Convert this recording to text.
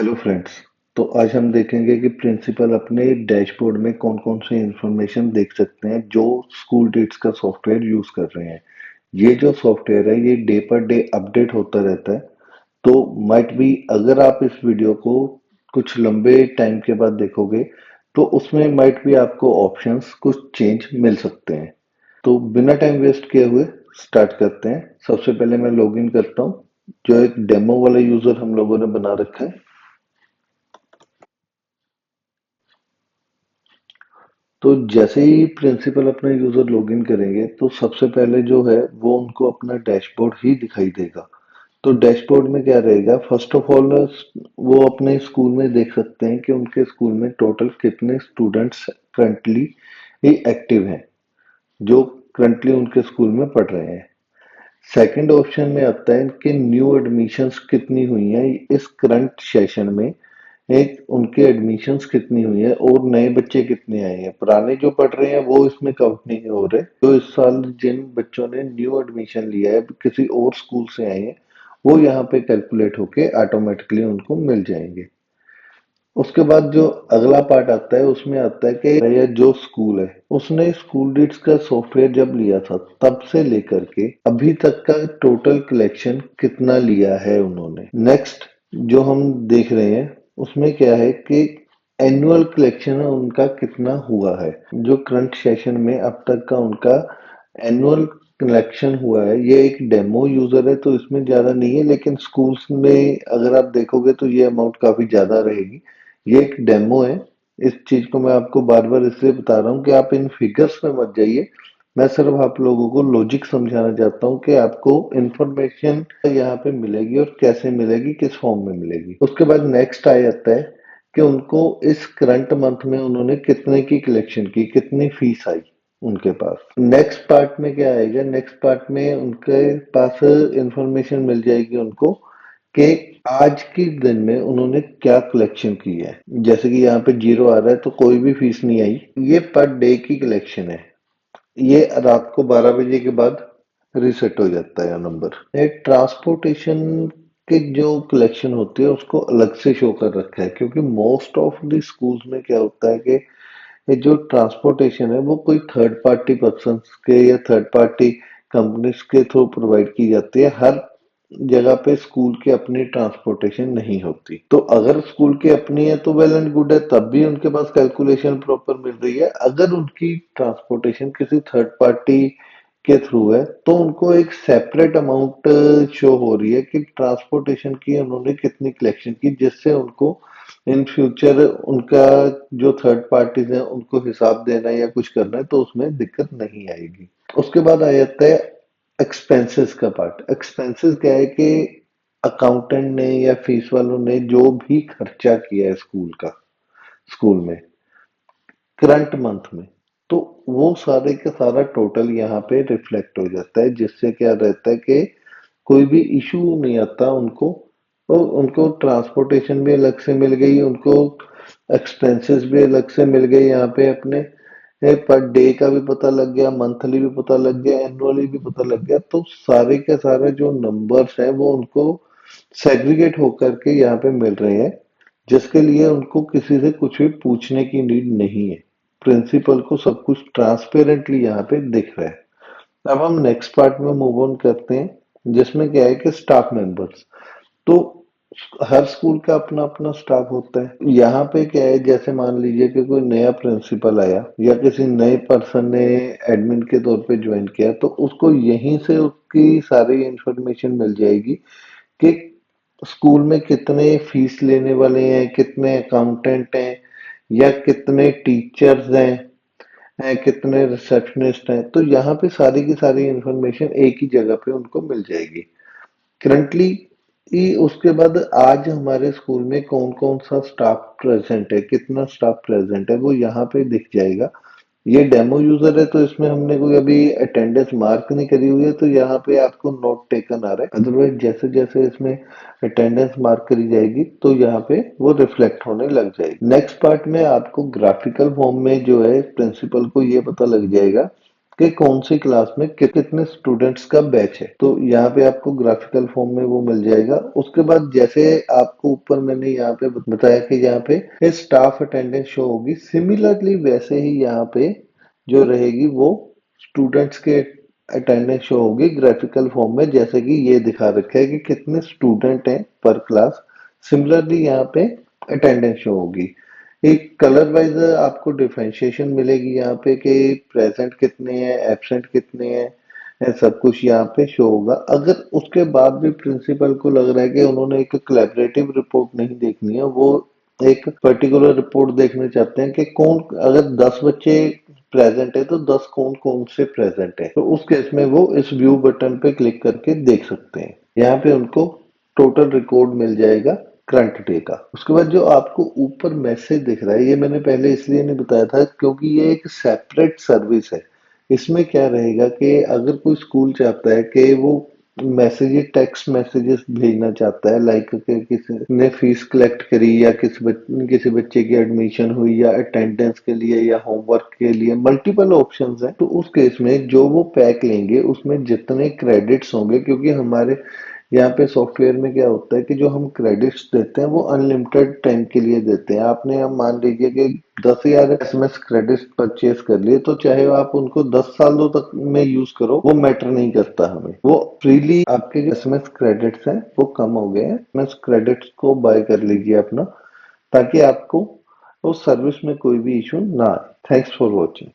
Hello friends. तो आज हम देखेंगे कि प्रिंसिपल अपने डैशबोर्ड में कौन कौन से इंफॉर्मेशन देख सकते हैं जो स्कूल डेट्स का सॉफ्टवेयर यूज कर रहे हैं। ये जो सॉफ्टवेयर है ये डे पर डे अपडेट होता रहता है। तो माइट बी अगर आप इस वीडियो को कुछ लंबे टाइम के बाद देखोगे तो उसमें माइट बी आपको ऑप्शंस कुछ चेंज मिल सकते हैं। तो बिना टाइम वेस्ट किए हुए स्टार्ट करते हैं। सबसे पहले मैं लॉगिन करता हूँ। जो एक डेमो वाला यूजर हम लोगों ने बना रखा है। तो जैसे ही प्रिंसिपल अपना यूजर लॉगिन करेंगे तो सबसे पहले जो है वो उनको अपना डैशबोर्ड ही दिखाई देगा। तो डैशबोर्ड में क्या रहेगा, फर्स्ट ऑफ ऑल वो अपने स्कूल में देख सकते हैं कि उनके स्कूल में टोटल कितने स्टूडेंट्स करंटली एक्टिव हैं जो करंटली उनके स्कूल में पढ़ रहे हैं। सेकंड ऑप्शन में आता है कि न्यू एडमिशन्स कितनी हुई हैं इस करंट सेशन में। एक उनके एडमिशन्स कितनी हुई है और नए बच्चे कितने आए हैं। पुराने जो पढ़ रहे हैं वो इसमें काउंट नहीं हो रहे। तो इस साल जिन बच्चों ने न्यू एडमिशन लिया है किसी और स्कूल से आए हैं वो यहाँ पे कैलकुलेट होके ऑटोमेटिकली उनको मिल जाएंगे। उसके बाद जो अगला पार्ट आता है उसमें आता है कि ये जो स्कूल है उसने स्कूल डिट्स का सॉफ्टवेयर जब लिया था तब से लेकर के अभी तक का टोटल कलेक्शन कितना लिया है उन्होंने। नेक्स्ट जो हम देख रहे हैं उसमें क्या है कि एनुअल कलेक्शन उनका कितना हुआ है। जो करंट सेशन में अब तक का उनका एनुअल कलेक्शन हुआ है। ये एक डेमो यूजर है तो इसमें ज्यादा नहीं है, लेकिन स्कूल्स में अगर आप देखोगे तो ये अमाउंट काफी ज्यादा रहेगी। ये एक डेमो है। इस चीज को मैं आपको बार बार इसलिए बता रहा हूँ कि आप इन फिगर्स में मत जाइए। मैं सिर्फ आप लोगों को लॉजिक समझाना चाहता हूँ कि आपको इंफॉर्मेशन यहाँ पे मिलेगी और कैसे मिलेगी, किस फॉर्म में मिलेगी। उसके बाद नेक्स्ट आ जाता है कि उनको इस करंट मंथ में उन्होंने कितने की कलेक्शन की, कितनी फीस आई उनके पास। नेक्स्ट पार्ट में क्या आएगा, नेक्स्ट पार्ट में उनके पास इंफॉर्मेशन मिल जाएगी उनको कि आज के दिन में उन्होंने क्या कलेक्शन की है। जैसे कि यहाँ पे जीरो आ रहा है तो कोई भी फीस नहीं आई। ये पर डे की कलेक्शन है। ये रात को 12 बजे के बाद रीसेट हो जाता है नंबर। ये ट्रांसपोर्टेशन की जो कलेक्शन होती है उसको अलग से शो कर रखा है, क्योंकि मोस्ट ऑफ द स्कूल्स में क्या होता है कि ये जो ट्रांसपोर्टेशन है वो कोई थर्ड पार्टी पर्सन के या थर्ड पार्टी कंपनीज के थ्रू प्रोवाइड की जाती है। हर जगह पे स्कूल की अपनी ट्रांसपोर्टेशन नहीं होती। तो अगर स्कूल की अपनी है तो वेल एंड गुड है, तब भी उनके पास कैलकुलेशन प्रॉपर मिल रही है। अगर उनकी ट्रांसपोर्टेशन किसी थर्ड पार्टी के थ्रू है तो उनको एक सेपरेट अमाउंट शो हो रही है कि ट्रांसपोर्टेशन की उन्होंने कितनी कलेक्शन की, जिससे उनको इन फ्यूचर उनका जो थर्ड पार्टीज हैं उनको हिसाब देना या कुछ करना है तो उसमें दिक्कत नहीं आएगी। उसके बाद आ जाता है एक्सपेंसेस का पार्ट। एक्सपेंसेस क्या है कि अकाउंटेंट ने या फीस वालों ने जो भी खर्चा किया है स्कूल का, स्कूल में करंट मंथ में, तो वो सारे का सारा टोटल यहाँ पे रिफ्लेक्ट हो जाता है, जिससे क्या रहता है कि कोई भी इशू नहीं आता उनको। तो उनको ट्रांसपोर्टेशन भी अलग से मिल गई, उनको एक्सपेंसेस भी अलग से मिल गए। यहाँ पे अपने पर डे का भी पता लग गया, मंथली भी पता लग गया, एनुअली भी पता लग गया। तो सारे के सारे जो नंबर्स हैं वो उनको सेग्रीगेट होकर के यहाँ पे मिल रहे हैं, जिसके लिए उनको किसी से कुछ भी पूछने की नीड नहीं है। प्रिंसिपल को सब कुछ ट्रांसपेरेंटली यहाँ पे दिख रहा है। अब हम नेक्स्ट पार्ट में मूव ऑन करते हैं, जिसमें क्या है कि स्टाफ मेंबर्स। तो हर स्कूल का अपना अपना स्टाफ होता है। यहाँ पे क्या है, जैसे मान लीजिए कि कोई नया प्रिंसिपल आया या किसी नए पर्सन ने एडमिन के तौर पे ज्वाइन किया तो उसको यहीं से उसकी सारी इंफॉर्मेशन मिल जाएगी कि स्कूल में कितने फीस लेने वाले हैं, कितने अकाउंटेंट हैं या कितने टीचर्स हैं, कितने रिसेप्शनिस्ट हैं। तो यहाँ पे सारी की सारी इंफॉर्मेशन एक ही जगह पे उनको मिल जाएगी करंटली। उसके बाद आज हमारे स्कूल में कौन कौन सा स्टाफ प्रेजेंट है, कितना स्टाफ प्रेजेंट है, वो यहाँ पे दिख जाएगा। ये डेमो यूजर है तो इसमें हमने कोई अभी अटेंडेंस मार्क नहीं करी हुई है, तो यहाँ पे आपको नोट टेकन आ रहा है। अदरवाइज जैसे जैसे इसमें अटेंडेंस मार्क करी जाएगी तो यहाँ पे वो रिफ्लेक्ट होने लग जाएगी। नेक्स्ट पार्ट में आपको ग्राफिकल फॉर्म में जो है प्रिंसिपल को ये पता लग जाएगा कि कौन सी क्लास में कितने स्टूडेंट्स का बैच है। तो यहाँ पे आपको ग्राफिकल फॉर्म में वो मिल जाएगा। उसके बाद जैसे आपको ऊपर मैंने यहाँ पे बताया कि यहाँ पे स्टाफ अटेंडेंस शो होगी, सिमिलरली वैसे ही यहाँ पे जो रहेगी वो स्टूडेंट्स के अटेंडेंस शो होगी ग्राफिकल फॉर्म में, जैसे कि ये दिखा रखा है कि कितने स्टूडेंट हैं पर क्लास। सिमिलरली यहाँ पे अटेंडेंस शो होगी। एक कलर वाइज आपको डिफरेंशिएशन मिलेगी यहाँ पे कि प्रेजेंट कितने हैं, एब्सेंट कितने हैं, ये सब कुछ यहाँ पे शो होगा। अगर उसके बाद भी प्रिंसिपल को लग रहा है कि उन्होंने एक कोलैबोरेटिव रिपोर्ट नहीं देखनी है, वो एक पर्टिकुलर रिपोर्ट देखना चाहते हैं कि कौन, अगर 10 बच्चे प्रेजेंट है तो 10 कौन कौन से प्रेजेंट है, तो उस केस में वो इस व्यू बटन पे क्लिक करके देख सकते हैं। यहाँ पे उनको टोटल रिकॉर्ड मिल जाएगा करंट डे का। उसके बाद जो आपको ऊपर मैसेज दिख रहा है, ये मैंने पहले इसलिए नहीं बताया था क्योंकि ये एक सेपरेट सर्विस है। इसमें क्या रहेगा कि अगर कोई स्कूल चाहता है कि वो मैसेजेस, टेक्स्ट मैसेजेस भेजना चाहता है, लाइक किसी ने फीस कलेक्ट करी या किसी बच्चे की एडमिशन हुई या अटेंडेंस के लिए या होमवर्क के लिए, मल्टीपल ऑप्शंस हैं। तो उस केस में जो वो पैक लेंगे उसमें जितने क्रेडिट्स होंगे, क्योंकि हमारे यहाँ पे सॉफ्टवेयर में क्या होता है कि जो हम क्रेडिट्स देते हैं वो अनलिमिटेड टाइम के लिए देते हैं। आपने अब मान लीजिए कि 10,000 एसएमएस क्रेडिट्स परचेज कर लिए, तो चाहे आप उनको 10 सालों तक में यूज करो, वो मैटर नहीं करता हमें। वो फ्रीली आपके जो एसएमएस क्रेडिट्स हैं वो कम हो गए हैं, एसएमएस क्रेडिट्स को बाय कर लीजिए अपना, ताकि आपको उस सर्विस में कोई भी इशू ना आए। Thanks for watching.